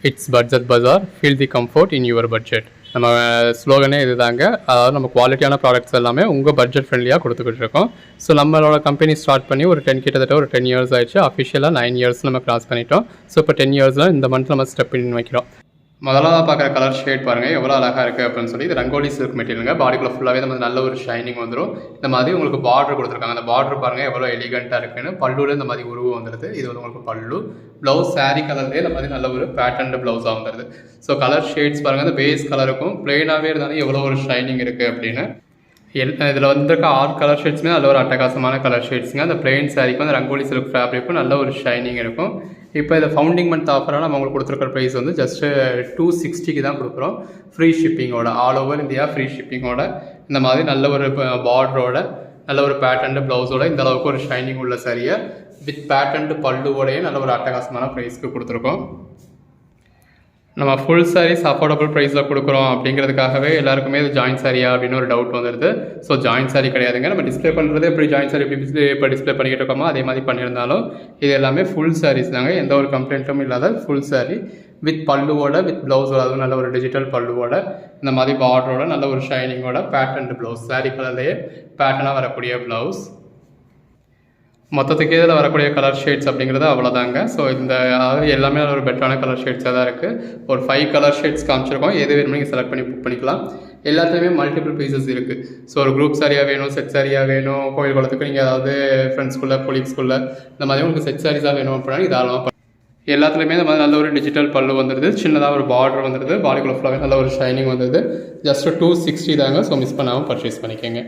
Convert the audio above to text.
It's budget bazaar, feel the comfort in your budget. நம்ம ஸ்லோகனே இது தாங்க. அதாவது நம்ம குவாலிட்டியான ப்ராடக்ட்ஸ் எல்லாமே உங்கள் பட்ஜெட் ஃப்ரெண்ட்லியாக கொடுத்துக்கிட்டு இருக்கோம். ஸோ நம்மளோட கம்பெனி ஸ்டார்ட் பண்ணி ஒரு கிட்டத்தட்ட ஒரு 10 இயர்ஸ் ஆயிடுச்சு. அஃபிஷியலாக 9 இயர்ஸ் நம்ம கிராஸ் பண்ணிட்டோம். ஸோ இப்போ 10 இயர்ஸில் இந்த மந்த் நம்ம ஸ்டெப் இன் வைக்கிறோம். முதலாக பார்க்குற கலர் ஷேட் பாருங்கள் எவ்வளோ அழகாக இருக்குது அப்படின்னு சொல்லி. இது ரங்கோலி சில்க் மெட்டீரியலுங்க. பாடிக்குள்ளே ஃபுல்லாகவே நம்ம நல்ல ஒரு ஷைனிங் வந்துடும். இந்த மாதிரி உங்களுக்கு பார்டர் கொடுத்துருக்காங்க. அந்த பார்டர் பாருங்கள் எவ்வளோ எலிகண்ட்டாக இருக்குன்னு. பல்லுவில் இந்த மாதிரி உருவம் வந்துடுது. இது வந்து உங்களுக்கு பல்லு. ப்ளவுஸ் சாரீ கலர்லேயே இந்த மாதிரி நல்ல ஒரு பேட்டர்ன் ப்ளவுஸாக வந்துடுது. ஸோ கலர் ஷேட்ஸ் பாருங்கள். அந்த பேஸ் கலருக்கும் பிளெயினாகவே இருந்தாலும் எவ்வளோ ஒரு ஷைனிங் இருக்குது அப்படின்னு. இதில் வந்துருக்க 6 கலர் ஷேட்ஸுமே நல்ல ஒரு அட்டகாசமான கலர் ஷேட்ஸுங்க. அந்த பிளெயின் சாரிக்கும் அந்த ரங்கோலி சில்க் ஃபேப்ரிக்கும் நல்ல ஒரு ஷைனிங் இருக்கும். இப்போ இந்த ஃபவுண்டிங் மந்த் ஆஃபராக நம்ம உங்களுக்கு கொடுத்துருக்க ப்ரைஸ் வந்து ஜஸ்ட்டு 260 தான் கொடுக்குறோம். ஃப்ரீ ஷிப்பிங்கோட, ஆல் ஓவர் இந்தியா ஃப்ரீ ஷிப்பிங்கோட, இந்த மாதிரி நல்ல ஒரு பார்டரோட, நல்ல ஒரு பேட்டர்ன் ப்ளவுஸோட, இந்த அளவுக்கு ஒரு ஷைனிங் உள்ள சரியை வித் பேட்டர்ன் பல்லுவோடையே நல்ல ஒரு அட்டகாசமான ப்ரைஸ்க்கு கொடுத்துருக்கோம். நம்ம ஃபுல் சாரீஸ் அஃபோர்டபுள் ப்ரைஸில் கொடுக்குறோம் அப்படிங்கிறதுக்காகவே எல்லாருக்குமே இது ஜாயின் சாரியா அப்படின்னு ஒரு டவுட் வந்துடுது. ஸோ ஜாயின் சாரி கிடையாதுங்க. நம்ம டிஸ்பிளே பண்ணுறது எப்படி ஜாயின் சாரி எப்படி இப்போ டிஸ்பிளே பண்ணிக்கிட்டு இருக்கோமோ அதே மாதிரி பண்ணியிருந்தாலும் இது எல்லாமே ஃபுல் சாரீஸ் தாங்க. எந்த ஒரு கம்ப்ளைண்ட்டும் இல்லாத ஃபுல் சாரீ வித் பல்லுவோட, வித் ப்ளவுஸோட, அதுவும் நல்ல ஒரு டிஜிட்டல் பல்லுவோட, இந்த மாதிரி பார்டரோட, நல்ல ஒரு ஷைனிங்கோட பேட்டர்ன் ப்ளவுஸ், சாரீ கலர்லேயே பேட்டர்னாக வரக்கூடிய ப்ளவுஸ். மொத்தத்துக்கு இதில் வரக்கூடிய கலர் ஷேட்ஸ் அப்படிங்கிறது அவ்வளோதாங்க. ஸோ இந்த அதாவது எல்லாமே ஒரு பெட்டரான கலர் ஷேட்ஸாக தான் இருக்குது. ஒரு 5 கலர் ஷேட்ஸ் காமிச்சிருக்கோம். எது வேணுமோ நீங்கள் செலக்ட் பண்ணி புக் பண்ணிக்கலாம். எல்லாத்துலேயுமே மல்டிபிள் பீசஸ் இருக்குது. ஸோ ஒரு குரூப் சாரியாக வேணும், செட் சாரியாக வேணும், கோயில் குளத்துக்கு நீங்கள் அதாவது ஃப்ரெண்ட்ஸ்குள்ளே கொலீக்ஸ்குள்ளே இந்த மாதிரி உங்களுக்கு செட் சாரீஸாக வேணும் அப்படின்னா தாராளமாக எல்லாத்துலேயுமே இந்த மாதிரி நல்ல ஒரு டிஜிட்டல் பல்லு வந்துடுது. சின்னதாக ஒரு பார்டர் வந்துடுது. பாடிக்குள்ள ஃபுல்லாகவே நல்ல ஒரு ஷைனிங் வந்துடுது. ஜஸ்ட் 260 தாங்க. ஸோ மிஸ் பண்ணாமல் பர்ச்சேஸ் பண்ணிக்கோங்க.